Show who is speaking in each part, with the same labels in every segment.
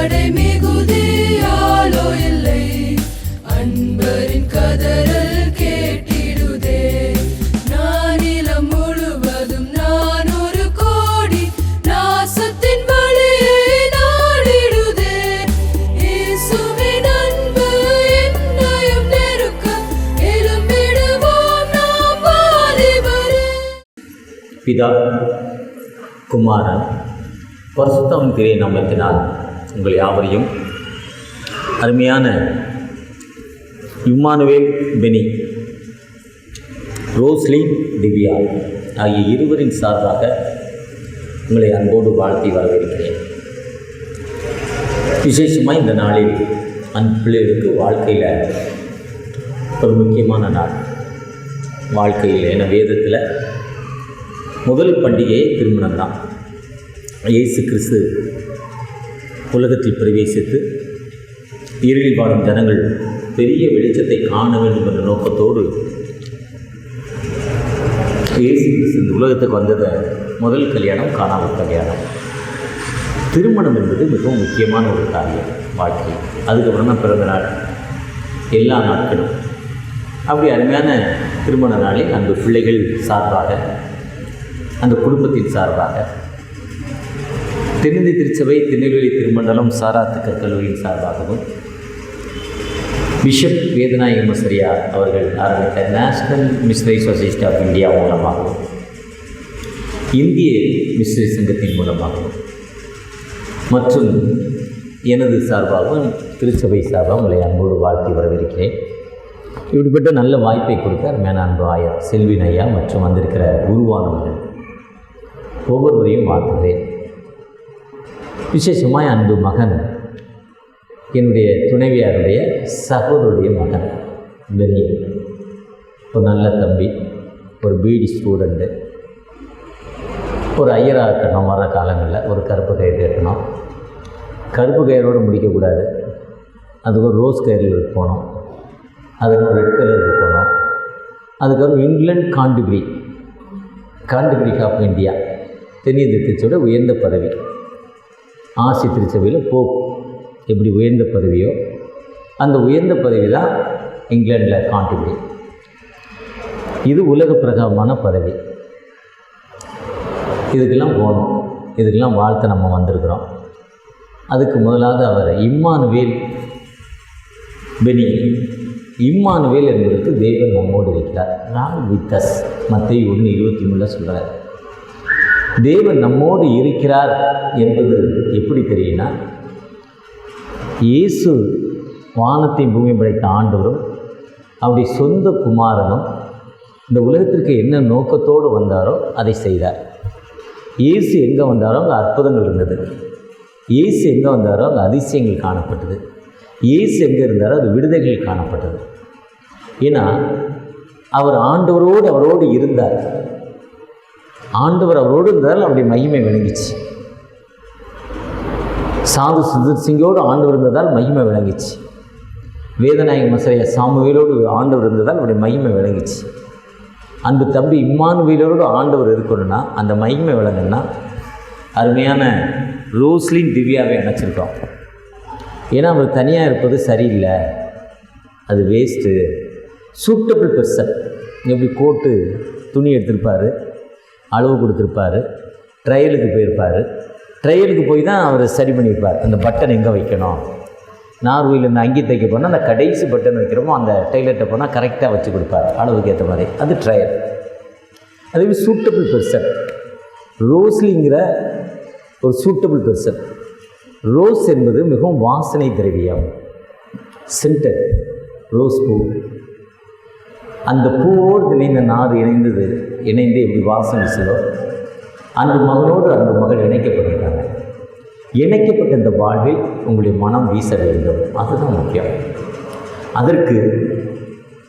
Speaker 1: படை மிகுதியாலோ இல்லை, அன்பரின் கதறல் கேட்டிடுதே. நானிலம் முழுவதும் நான் ஒரு கோடி நாசத்தின் வழியை நாடிடுதே. இயேசுவின் அன்பு என்னையும் நெருக்க எழும்பிடுவோம் நாம் வாலிபரே.
Speaker 2: பிதா, குமாரன், பரிசுத்தம் திரை நாமத்தினால் உங்கள் யாவரையும் அருமையான இம்மானுவேல் பெனி, ரோஸ்லி திவ்யா ஆகிய இருவரின் சார்பாக உங்களை அன்போடு வாழ்த்தி வரவேற்கிறேன். விசேஷமாக இந்த நாளில் அன்பு பிள்ளைகளுக்கு வாழ்க்கையில் ஒரு முக்கியமான நாள். வாழ்க்கையில் என வேதத்தில் முதல் பண்டிகையே திருமணம் தான். இயேசு கிறிஸ்து உலகத்தில் பிரவேசித்து இருளில் வாழும் ஜனங்கள் பெரிய வெளிச்சத்தை காண வேண்டும் என்ற நோக்கத்தோடு இயேசு கிறிஸ்து இந்த உலகத்துக்கு வந்ததை முதல் கல்யாணம் காணாமல் கல்யாணம். திருமணம் என்பது மிகவும் முக்கியமான ஒரு காரியம் வாழ்க்கை. அதுக்கப்புறம் தான் பிறந்த நாள், எல்லா நாட்களும். அப்படி அருமையான திருமண நாளில் அந்த பிள்ளைகள் சார்பாக, அந்த குடும்பத்தின் சார்பாக, தென்னிந்திய திருச்சபை திருநெல்வேலி திருமண்டலம் சாராத்துக்க கல்லூரியின் சார்பாகவும், பிஷப் வேதநாயக மசரியார் அவர்கள் ஆரம்பித்த national missionary society of India மூலமாகவும், இந்திய மிஷனரி சங்கத்தின் மூலமாகவும் மற்றும் எனது சார்பாகவும் திருச்சபை சார்பாக உங்களை அன்போடு வாழ்த்தி வரவேற்கிறேன். இப்படிப்பட்ட நல்ல வாய்ப்பை கொடுத்த அருமையான அன்பு ஆயர் செல்வின் ஐயா மற்றும் வந்திருக்கிற குருவானவர்கள் ஒவ்வொருவரையும் வாழ்த்துகிறேன். விசேஷமாய் அன்பு மகன், என்னுடைய துணைவியாருடைய சகோதரருடைய மகன் பெனி, ஒரு நல்ல தம்பி, ஒரு பிடி ஸ்டூடெண்ட்டு, ஒரு ஐயராக இருக்கணும். வர காலங்களில் ஒரு கருப்பு கயிறு கட்டணும். கருப்பு கயிறோடு முடிக்கக்கூடாது, அதுக்கு ஒரு ரோஸ் கயிறில் போகணும், அதுக்கு ஒரு ரெட் கலருக்கு போகணும். அதுக்கப்புறம் இங்கிலாந்து காண்டிகிரி ஆஃப் இந்தியா தென்னிந்திய திருச்சபையோட உயர்ந்த பதவி. ஆசி திருச்சபையில் போப் எப்படி உயர்ந்த பதவியோ அந்த உயர்ந்த பதவி தான் இங்கிலாண்டில் காண்டிகிரி. இது உலக பிரகாரமான பதவி. இதுக்கெல்லாம் போகணும், இதுக்கெல்லாம் வாழ்த்து நம்ம வந்திருக்கிறோம். அதுக்கு முதலாவது அவர் இம்மானுவேல் பெனி. இம்மானுவேல் என்பதற்கு தேவன் நம்மோடு இருக்கிறார், நான் வித் அஸ். மத்தேயு 1:23 சொல்கிறார். தேவன் நம்மோடு இருக்கிறார் என்பது எப்படி தெரியும்னா, இயேசு வானத்தை பூமி படைத்த ஆண்டவரும் அவருடைய சொந்த குமாரனும் இந்த உலகத்திற்கு என்ன நோக்கத்தோடு வந்தாரோ அதை செய்தார். இயேசு எங்கே வந்தாரோ அங்கே அற்புதங்கள் இருந்தது. இயேசு எங்கே வந்தாரோ அங்கே அதிசயங்கள் காணப்பட்டது. இயேசு எங்கே இருந்தாரோ அது விடுதலைகள் காணப்பட்டது. ஏன்னா அவர் அவரோடு இருந்தார். ஆண்டவர் அவரோடு இருந்தால் அவருடைய மகிமை விளங்கிச்சு. சாது சுந்தர் சிங்கோடு ஆண்டவர் இருந்ததால் மகிமை விளங்கிச்சு. வேதநாயக மசரியா சாமுவேலோடு ஆண்டவர் இருந்ததால் அவருடைய மகிமை விளங்கிச்சு. அந்த தம்பி இம்மானுவேலோடு ஆண்டவர் இருக்கணும்னா அந்த மகிமை விளங்குன்னா அருமையான ரோஸ்லின் திவ்யாவை அணைச்சிருக்கோம். ஏன்னா அவர் தனியாக இருப்பது சரியில்லை, அது வேஸ்ட்டு. Suitable person. எப்படி கோட்டு துணி எடுத்திருப்பார், அளவு கொடுத்துருப்பார், ட்ரையலுக்கு போயிருப்பார். ட்ரையலுக்கு போய் தான் அவர் சரி பண்ணியிருப்பார். அந்த பட்டன் எங்கே வைக்கணும், நார்வேயில் இந்த அங்கி தைக்க போனால் அந்த கடைசி பட்டன் வைக்கிறோமோ அந்த டெய்லர்கிட்ட போனால் கரெக்டாக வச்சு கொடுப்பார் அளவுக்கு ஏற்ற மாதிரி. அது ட்ரையல். அதேமாதிரி சூட்டபிள் பெர்சன் ரோஸ்லிங்கிற ஒரு சூட்டபிள் பெர்சன். ரோஸ் என்பது மிகவும் வாசனை திரவியம், சென்டர் ரோஸ் பூ. அந்த பூவோடு இணைந்த நார் இணைந்து எப்படி வாசனை செல்லோ அந்த மகனோடு அந்த மகள் இணைக்கப்பட்டிருக்காங்க. இணைக்கப்பட்ட இந்த வாழ்வில் உங்களுடைய மனம் வீச வேண்டும், அதுதான் முக்கியம். அதற்கு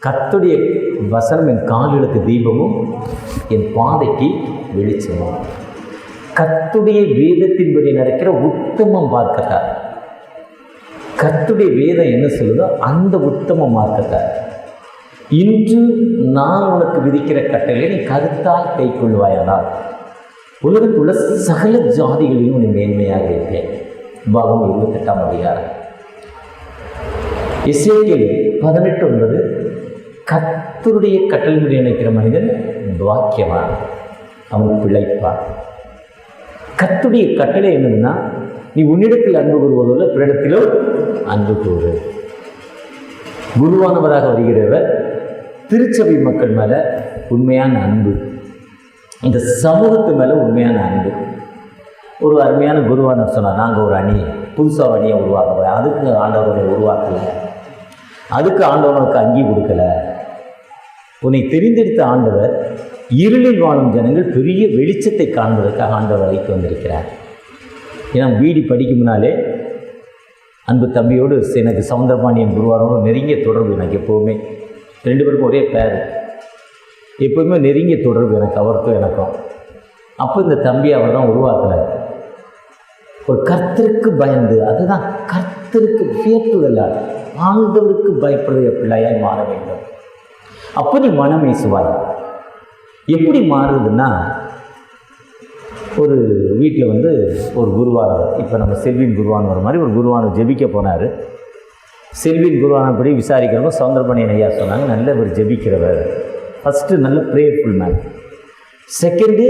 Speaker 2: கர்த்தருடைய வசனம் என் கால்களுக்கு தீபமும் என் பாதைக்கு வெளிச்சமும். கர்த்தருடைய வேதத்தின்படி நடக்கிற உத்தம மார்க்கத்தார். கர்த்தருடைய வேதம் என்ன சொல்லுதோ அந்த உத்தம மார்க்கத்தார். இன்று நான் உனக்கு விதிக்கிற கட்டளை நீ கருத்தால் கை கொள்வாயானால் உலகத்துள்ள சகல ஜாதிகளையும் நீ மேன்மையாக இருப்பேன். பாகம் 28ஆம் அதிகாரம். எசேக்கியேல் 18:9 கர்த்தருடைய கட்டளையின்படி நினைக்கிற மனிதன் பாக்கியவான், அவன் பிழைப்பான். கர்த்தருடைய கட்டளை என்னதுன்னா, நீ உன்னிடத்தில் அன்பு கூறுவதோடு பிறரிடத்திலும் அன்பு கூறு. குருவானவராக வருகிறவர் திருச்சபை மக்கள் மேலே உண்மையான அன்பு, இந்த சமூகத்து மேலே உண்மையான அன்பு. ஒரு அருமையான குருவானர் சொன்னார், நாங்கள் ஒரு அணி புதுசாக அணியை உருவாக்குறோம். அதுக்கு ஆண்டவரை உருவாக்கலை, அதுக்கு ஆண்டவனுக்கு அங்கி கொடுக்கலை. உன்னை தெரிந்தெடுத்த ஆண்டவர் இருளில் வாழும் ஜனங்கள் பெரிய வெளிச்சத்தை காண்பதற்காக ஆண்டவர் அழைத்து வந்திருக்கிறார். ஏன்னா பிடி படிக்கும் முன்னாலே அன்பு தம்பியோடு எனக்கு சவுந்தரபாண்டியன் குருவாரோட நெருங்கிய தொடர்பு. எனக்கு எப்போவுமே 2 பேருக்கும் ஒரே பேர், எப்போவுமே நெருங்கிய தொடர்பு எனக்கு, அவருக்கும் எனக்கும். அப்போ இந்த தம்பி அவர் தான் உருவாக்குனார். ஒரு கர்த்தருக்கு பயந்து, அதுதான் கர்த்தருக்கு வியப்புதலால் ஆண்டவருக்கு பயப்படுகிற பிள்ளையாய் மாற வேண்டும். அப்போ நீ மனம் பேசுவாய். எப்படி மாறுதுன்னா, ஒரு வீட்டில் ஒரு குருவானர், இப்போ நம்ம செல்வின் குருவானர் மாதிரி ஒரு குருவானர் ஜெபிக்க போனார். செல்வின் குருவானபடி விசாரிக்கிறவங்க சவுந்தரபாண்டியன் ஐயா சொன்னாங்க, நல்லவர் ஜெபிக்கிறவர். ஃபஸ்ட்டு நல்ல ப்ரேயர்ஃபுல் மேன். செகண்டு,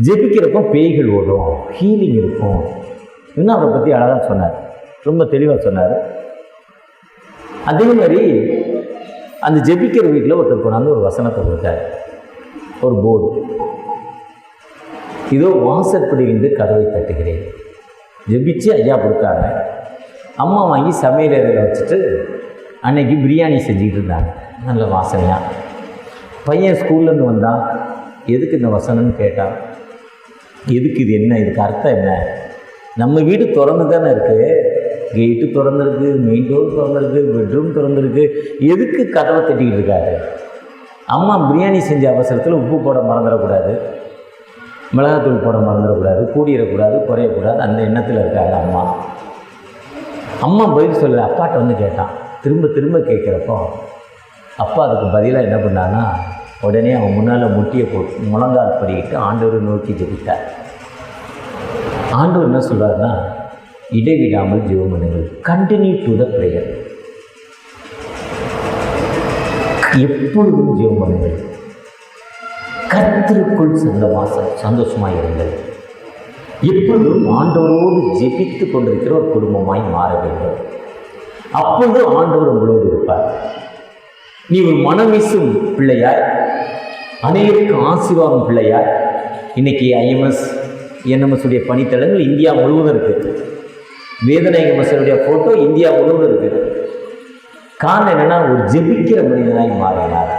Speaker 2: ஜெபிக்கிறப்போ பேய்கள் ஓடும், ஹீலிங் இருக்கும். இன்னும் அவரை பற்றி அழகாக சொன்னார், ரொம்ப தெளிவாக சொன்னார். அதே மாதிரி அந்த ஜெபிக்கிற வீட்டில் ஒருத்தர் கொண்டாந்து ஒரு வசனத்தை கொடுத்தார், ஒரு போர்டு. இதோ வாசற்படியிலிருந்து கதவை தட்டுகிறேன். ஜெபிச்சு ஐயா கொடுத்தாங்க. அம்மா வாங்கி சமையல் அறையில் வச்சுட்டு அன்னைக்கு பிரியாணி செஞ்சுக்கிட்டு இருந்தாங்க, நல்ல வாசனையாக. பையன் ஸ்கூல்லேருந்து வந்தான், எதுக்கு இந்த வசனம்னு கேட்டான். எதுக்கு இது, என்ன இதுக்கு அர்த்தம் என்ன? நம்ம வீடு திறந்து தானே இருக்குது, கேட்டு திறந்துருக்கு, மெயின் டோர் திறந்துருக்கு, பெட்ரூம் திறந்துருக்கு, எதுக்கு கதவை தட்டிக்கிட்டு இருக்காரு? அம்மா பிரியாணி செஞ்ச அவசரத்தில் உப்பு போட மறந்துடக்கூடாது, மிளகாத்தூள் போட மறந்துடக்கூடாது, கூடிடக்கூடாது, குறையக்கூடாது, அந்த எண்ணத்தில் இருக்காங்க அம்மா. அம்மா பதில் சொல்லலை. அப்பாட்ட கேட்டான். திரும்ப திரும்ப கேட்குறப்போ அப்பா அதுக்கு பதிலாக என்ன பண்ணான்னா, உடனே அவன் முன்னால் முட்டியை போட்டு முழங்கால் படிக்கிட்டு ஆண்டவரை நோக்கி ஜெபித்தார். ஆண்டவர் என்ன சொல்கிறாருன்னா, இடைவிடாமல் ஜெபம் பண்ணுங்கள், கண்டினியூ டு த ப்ரேயர். எப்பொழுதும் ஜெபம் பண்ணுங்கள், கர்த்தருக்குள் சந்தோஷமாக இருங்கள். எப்பொழுதும் ஆண்டவரோடு ஜெபித்து கொண்டிருக்கிற ஒரு குடும்பமாய் மாற வேண்டும். அப்பொழுது ஆண்டவர் உங்களோடு இருப்பார். நீ ஒரு மனம் வீசும் பிள்ளையாய், அநேகருக்கு ஆசீர்வாதம் பிள்ளையாய். இன்றைக்கி IMS NMS உடைய பணித்தளங்கள் இந்தியா முழுவதும் இருக்குது. வேதநாயக மசருடைய ஃபோட்டோ இந்தியா முழுவதும் இருக்குது. காரணம் என்னென்னா, ஒரு ஜெபிக்கிற மனிதனாய் மாறினார்,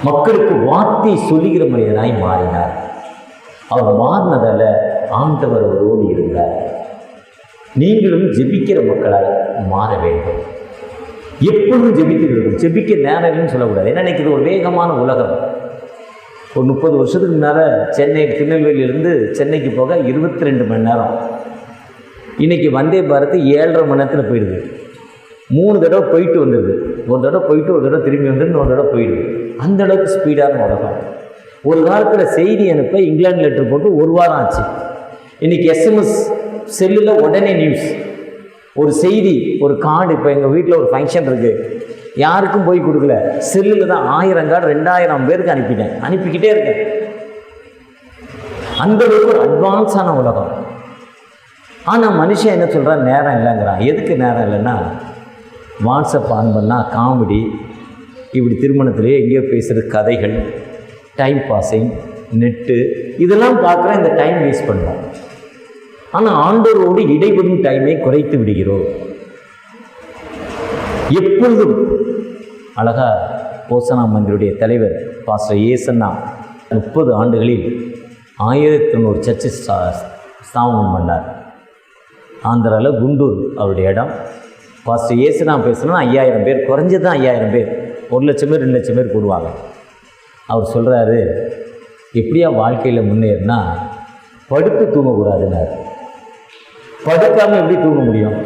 Speaker 2: மக்களுக்கு வார்த்தை சொல்லுகிற மனிதனாய் மாறினார். அவர் மாறினதால் ஆண்டவர் அவரோடு இருந்தார். நீங்களும் ஜெபிக்கிற மக்களாய் மாற வேண்டும். எப்பொழுதும் ஜெபித்து இருக்கும். ஜெபிக்க நேரம் இல்லைன்னு சொல்லக்கூடாது. ஏன்னா இன்றைக்கி இது ஒரு வேகமான உலகம். ஒரு 30 வருஷத்துக்கு முன்னால் திருநெல்வேலியிலேருந்து சென்னைக்கு போக 22 மணி நேரம். இன்றைக்கி வந்தே பாரத் 7.5 மணி நேரத்தில் போயிடுது. 3 தடவை போயிட்டு வந்துடுது. ஒரு தடவை போயிட்டு ஒரு தடவை திரும்பி வந்துட்டு ஒரு தடவை போயிடுது. அந்த அளவுக்கு ஸ்பீடான உலகம். ஒரு காலத்தில் செய்தி அனுப்ப இங்கிலாந்து லெட்டர் போட்டு 1 வாரம் ஆச்சு. இன்றைக்கி SMS செல்லில் உடனே நியூஸ். ஒரு செய்தி, ஒரு கார்டு. இப்போ எங்கள் வீட்டில் ஒரு ஃபங்க்ஷன் இருக்குது, யாருக்கும் போய் கொடுக்கல, செல்லில் தான் 1000 கார்டு 2000 பேருக்கு அனுப்பிக்கிட்டே இருக்கேன். அந்த அளவுக்கு ஒரு அட்வான்ஸான உலகம். ஆனால் மனுஷன் என்ன சொல்கிறான், நேரம் இல்லைங்கிறான். எதுக்கு நேரம் இல்லைன்னா, வாட்ஸ்அப் ஆன் பண்ணால் காமெடி, இப்படி திருமணத்திலேயே எங்கேயோ பேசுகிற கதைகள், டைம் பாஸிங், நெட்டு, இதெல்லாம் பார்க்குற இந்த டைம் வேஸ்ட் பண்ணுறோம். ஆனால் ஆண்டவரோடு இடைவெளியும் டைமை குறைத்து விடுகிறோம். எப்பொழுதும் அழகா போசனா மந்திரியுடைய தலைவர் பாஸ்டர் ஏசன்னா 30 ஆண்டுகளில் 1900 சர்ச்சு ஸ்தாபனம் பண்ணார். ஆந்திராவில் குண்டூர் அவருடைய இடம். பாஸ்டர் ஏசனா பேசணும்னா 5000 பேர், குறைஞ்சது தான் 5000 பேர், 1 லட்சம் பேர் 2 லட்சம் பேர் கூடுவாங்க. அவர் சொல்கிறாரு, எப்படியா வாழ்க்கையில் முன்னேறினா படுத்து தூங்கக்கூடாதுன்னார். படுக்காமல் எப்படி தூங்க முடியும்?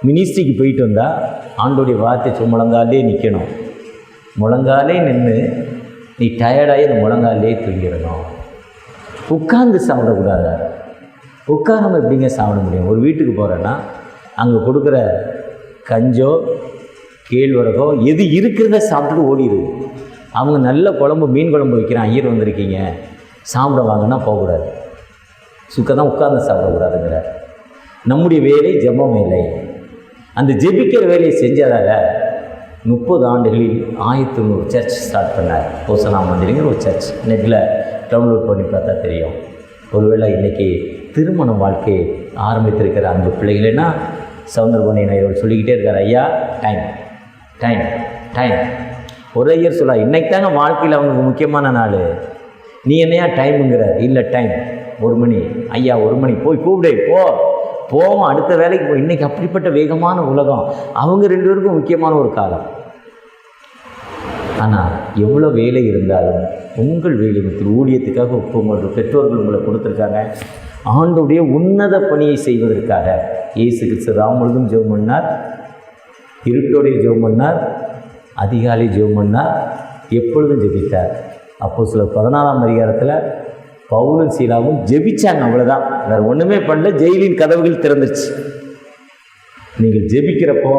Speaker 2: மினிஸ்ட்ரிக்கு போயிட்டு வந்தால் ஆண்டோடைய வார்த்தை முழங்காலே நிற்கணும். முழங்காலே நின்று நீ டயர்டாகி அந்த முழங்காலே தூங்கிடணும். உட்கார்ந்து சாப்பிடக்கூடாது. உட்காராமல் எப்படிங்க சாப்பிட முடியும்? ஒரு வீட்டுக்கு போகிறேன்னா அங்கே கொடுக்குற கஞ்சோ கேழ்வரகோ எது இருக்கிறத சாப்பிட்டுட்டு ஓடிடுது. அவங்க நல்ல குழம்பு, மீன் குழம்பு வைக்கிறான், ஐயர் வந்திருக்கீங்க சாப்பிட வாங்கன்னா போகக்கூடாது, சுக்கதான் உட்கார்ந்து சாப்பிடக்கூடாதுங்கிற. நம்முடைய வேலை ஜெபம் வேலை. அந்த ஜெபிக்கிற வேலையை செஞ்சதால் 30 ஆண்டுகளில் 1900 சர்ச் ஸ்டார்ட் பண்ணார். ஹோசனா மந்திரிங்கிற ஒரு சர்ச். நெட்டில் டவுன்லோட் பண்ணி பார்த்தா தெரியும். ஒருவேளை இன்றைக்கி திருமண வாழ்க்கையை ஆரம்பித்திருக்கிற அந்த பிள்ளைகளேன்னா சவுந்தரபாணி ஐயர் சொல்லிக்கிட்டே இருக்கார், ஐயா டைம் டைம் டைம். ஒரு ஐயர் சொல்ல, இன்றைக்கு தாங்க வாழ்க்கையில் அவங்களுக்கு முக்கியமான நாள், நீ என்னையா டைமுங்கிற? இல்லை டைம் 1 மணி. ஐயா 1 மணி போய் கூப்பிடு, போவோம் அடுத்த வேலைக்கு போய். இன்றைக்கி அப்படிப்பட்ட வேகமான உலகம், அவங்க 2 பேருக்கும் முக்கியமான ஒரு காலம். ஆனால் எவ்வளோ வேலை இருந்தாலும் உங்கள் வேலை ஊழியத்துக்காக உங்கள் பெற்றோர்கள் உங்களை கொடுத்துருக்காங்க. ஆண்டோடைய உன்னத பணியை செய்வதற்காக இயேசு கிறிஸ்து ராம் முழுதும் ஜெபம் பண்ணார், இருட்டோடைய ஜெபம் பண்ணார், அதிகாலை ஜெபம் பண்ணார், எப்பொழுதும் ஜெபித்தார். அப்போஸ்தலர் 14ஆம் அதிகாரத்தில் பவுலும் சீலாவும் ஜெபிச்சாங்க, அவ்வளோதான், வேறு ஒன்றுமே பண்ணல. ஜெயிலின் கதவுகள் திறந்துச்சு. நீங்கள் ஜெபிக்கிறப்போ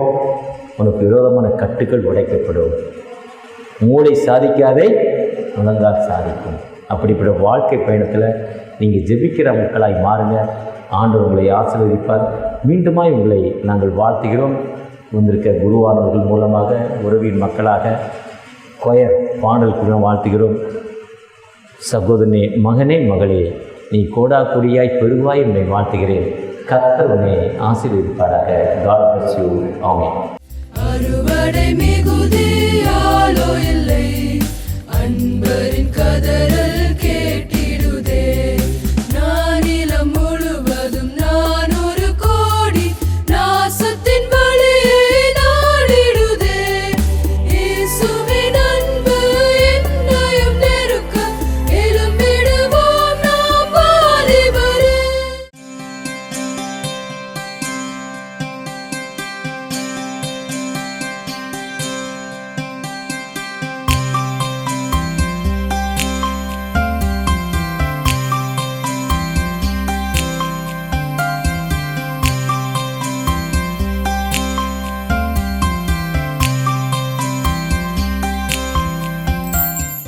Speaker 2: உனக்கு விரோதமான கட்டுக்கள் உடைக்கப்படும். மூளை சாதிக்காதே, முழங்கால் சாதிக்கும். அப்படிப்பட்ட வாழ்க்கை பயணத்தில் நீங்கள் ஜெபிக்கிற மக்களாய் மாறுங்க. ஆண்டவர் உங்களை ஆசீர்வதிப்பார். மீண்டுமாய் உங்களை நாங்கள் வாழ்த்துகிறோம். வந்திருக்க குருவானவர்கள் மூலமாக, உறவின் மக்களாக, கொயர் பாடல் வாழ்த்துகிறோம். சகோதரனே, மகனே, மகளே, நீ கோடா கொடியாய் பெருவாய் என்னை வாழ்த்துகிறேன். கர்த்தர் உன்னை ஆசீர்வதிப்பாராக. God bless you. ஆமென்.
Speaker 1: அறுவடை மிகுதியாலோ இல்லை, அன்பரின் கதறல்